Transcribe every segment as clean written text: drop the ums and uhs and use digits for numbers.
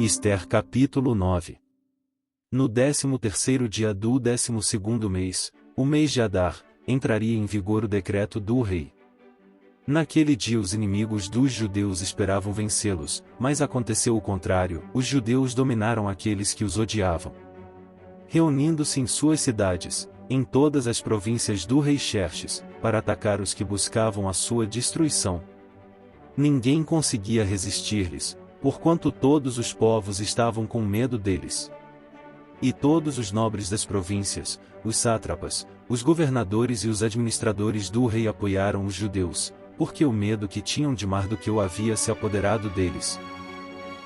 Ester capítulo 9. No 13º dia do 12º mês, o mês de Adar, entraria em vigor o decreto do rei. Naquele dia os inimigos dos judeus esperavam vencê-los, mas aconteceu o contrário, os judeus dominaram aqueles que os odiavam. Reunindo-se em suas cidades, em todas as províncias do rei Xerxes, para atacar os que buscavam a sua destruição. Ninguém conseguia resistir-lhes, porquanto todos os povos estavam com medo deles. E todos os nobres das províncias, os sátrapas, os governadores e os administradores do rei apoiaram os judeus, porque o medo que tinham de Mardoqueu havia se apoderado deles.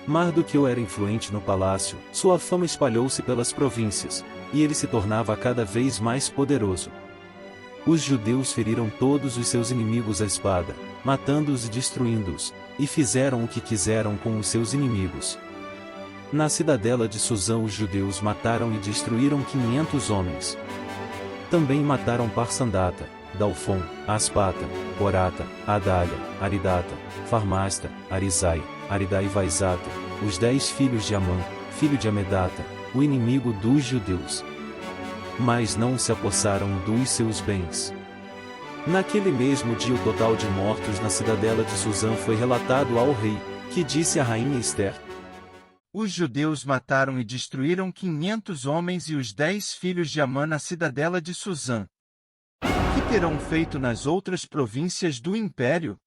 Mardoqueu era influente no palácio, sua fama espalhou-se pelas províncias, e ele se tornava cada vez mais poderoso. Os judeus feriram todos os seus inimigos à espada, matando-os e destruindo-os, e fizeram o que quiseram com os seus inimigos. Na cidadela de Suzã os judeus mataram e destruíram 500 homens. Também mataram Parsandata, Dalfon, Aspata, Porata, Adália, Aridata, Farmasta, Arizai, Aridai e Vaizata, os 10 filhos de Amã, filho de Amedata, o inimigo dos judeus. Mas não se apossaram dos seus bens. Naquele mesmo dia o total de mortos na cidadela de Suzã foi relatado ao rei, que disse à rainha Ester: Os judeus mataram e destruíram 500 homens e os 10 filhos de Amã na cidadela de Suzã. Que terão feito nas outras províncias do império?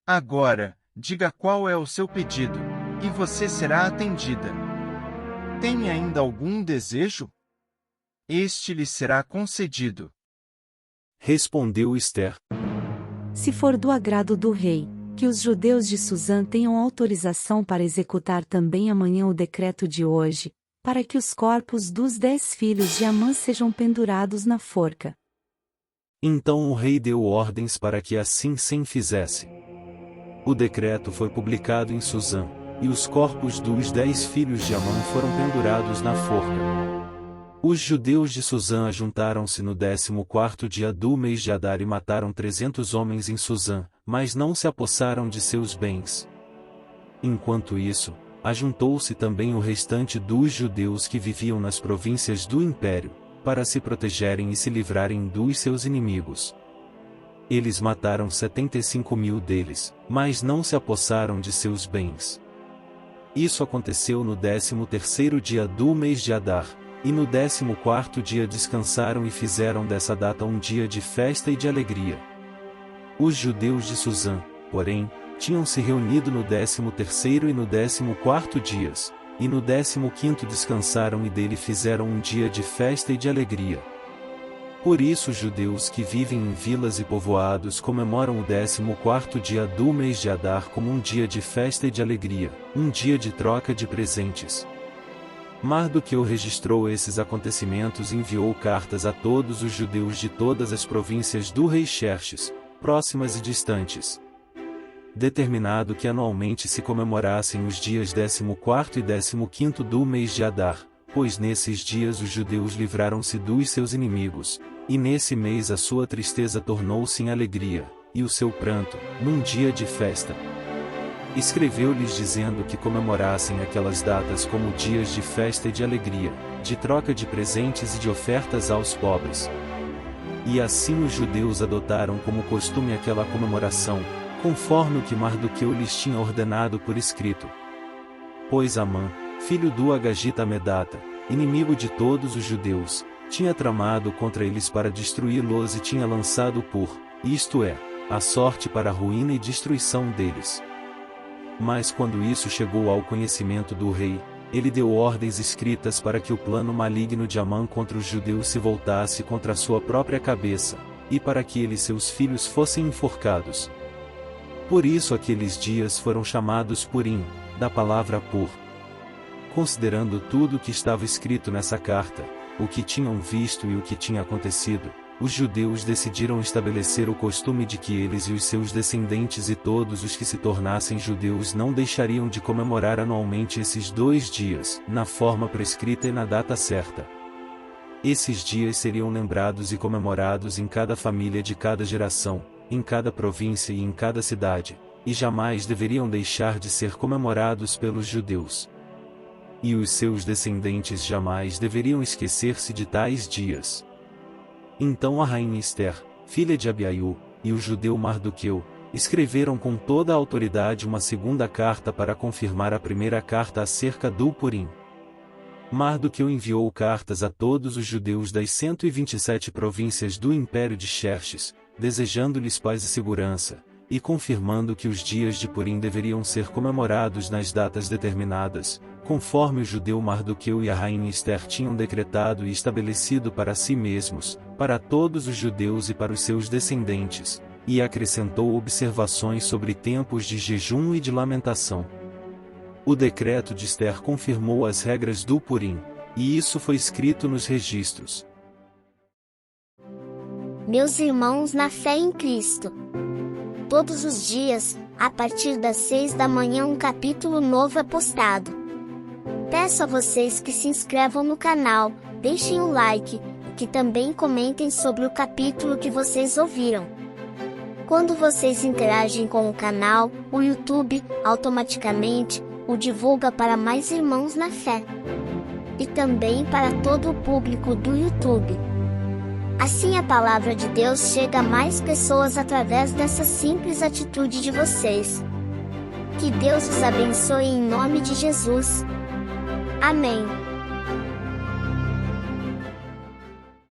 Agora, diga qual é o seu pedido, e você será atendida. Tem ainda algum desejo? Este lhe será concedido. Respondeu Ester: Se for do agrado do rei, que os judeus de Suzã tenham autorização para executar também amanhã o decreto de hoje, para que os corpos dos 10 filhos de Amã sejam pendurados na forca. Então o rei deu ordens para que assim se fizesse. O decreto foi publicado em Suzã, e os corpos dos 10 filhos de Amã foram pendurados na forca. Os judeus de Suzã ajuntaram-se no 14º dia do mês de Adar e mataram 300 homens em Suzã, mas não se apossaram de seus bens. Enquanto isso, ajuntou-se também o restante dos judeus que viviam nas províncias do império, para se protegerem e se livrarem dos seus inimigos. Eles mataram 75.000 deles, mas não se apossaram de seus bens. Isso aconteceu no 13º dia do mês de Adar, e no 14º dia descansaram e fizeram dessa data um dia de festa e de alegria. Os judeus de Suzã, porém, tinham se reunido no 13º e no 14º dias, e no 15º descansaram e dele fizeram um dia de festa e de alegria. Por isso os judeus que vivem em vilas e povoados comemoram o 14º dia do mês de Adar como um dia de festa e de alegria, um dia de troca de presentes. Mardoqueu registrou esses acontecimentos e enviou cartas a todos os judeus de todas as províncias do rei Xerxes, próximas e distantes, determinado que anualmente se comemorassem os dias 14º e 15º do mês de Adar, pois nesses dias os judeus livraram-se dos seus inimigos, e nesse mês a sua tristeza tornou-se em alegria, e o seu pranto, num dia de festa. Escreveu-lhes dizendo que comemorassem aquelas datas como dias de festa e de alegria, de troca de presentes e de ofertas aos pobres. E assim os judeus adotaram como costume aquela comemoração, conforme o que Mardoqueu lhes tinha ordenado por escrito. Pois Amã, filho do Agagita Amedata, inimigo de todos os judeus, tinha tramado contra eles para destruí-los e tinha lançado isto é, a sorte para a ruína e destruição deles. Mas quando isso chegou ao conhecimento do rei, ele deu ordens escritas para que o plano maligno de Amã contra os judeus se voltasse contra a sua própria cabeça, e para que ele e seus filhos fossem enforcados. Por isso aqueles dias foram chamados Purim, da palavra pur. Considerando tudo o que estava escrito nessa carta, o que tinham visto e o que tinha acontecido, os judeus decidiram estabelecer o costume de que eles e os seus descendentes e todos os que se tornassem judeus não deixariam de comemorar anualmente esses 2 dias, na forma prescrita e na data certa. Esses dias seriam lembrados e comemorados em cada família de cada geração, em cada província e em cada cidade, e jamais deveriam deixar de ser comemorados pelos judeus. e os seus descendentes jamais deveriam esquecer-se de tais dias. Então a rainha Ester, filha de Abiaiú, e o judeu Mardoqueu, escreveram com toda a autoridade uma segunda carta para confirmar a primeira carta acerca do Purim. Mardoqueu enviou cartas a todos os judeus das 127 províncias do Império de Xerxes, desejando-lhes paz e segurança, e confirmando que os dias de Purim deveriam ser comemorados nas datas determinadas, conforme o judeu Mardoqueu e a rainha Ester tinham decretado e estabelecido para si mesmos, para todos os judeus e para os seus descendentes, e acrescentou observações sobre tempos de jejum e de lamentação. O decreto de Ester confirmou as regras do Purim, e isso foi escrito nos registros. Meus irmãos na fé em Cristo. Todos os dias, a partir das 6 da manhã, um capítulo novo é postado. Peço a vocês que se inscrevam no canal, deixem um like, e que também comentem sobre o capítulo que vocês ouviram. Quando vocês interagem com o canal, o YouTube, automaticamente, o divulga para mais irmãos na fé. E também para todo o público do YouTube. Assim a palavra de Deus chega a mais pessoas através dessa simples atitude de vocês. Que Deus os abençoe em nome de Jesus. Amém.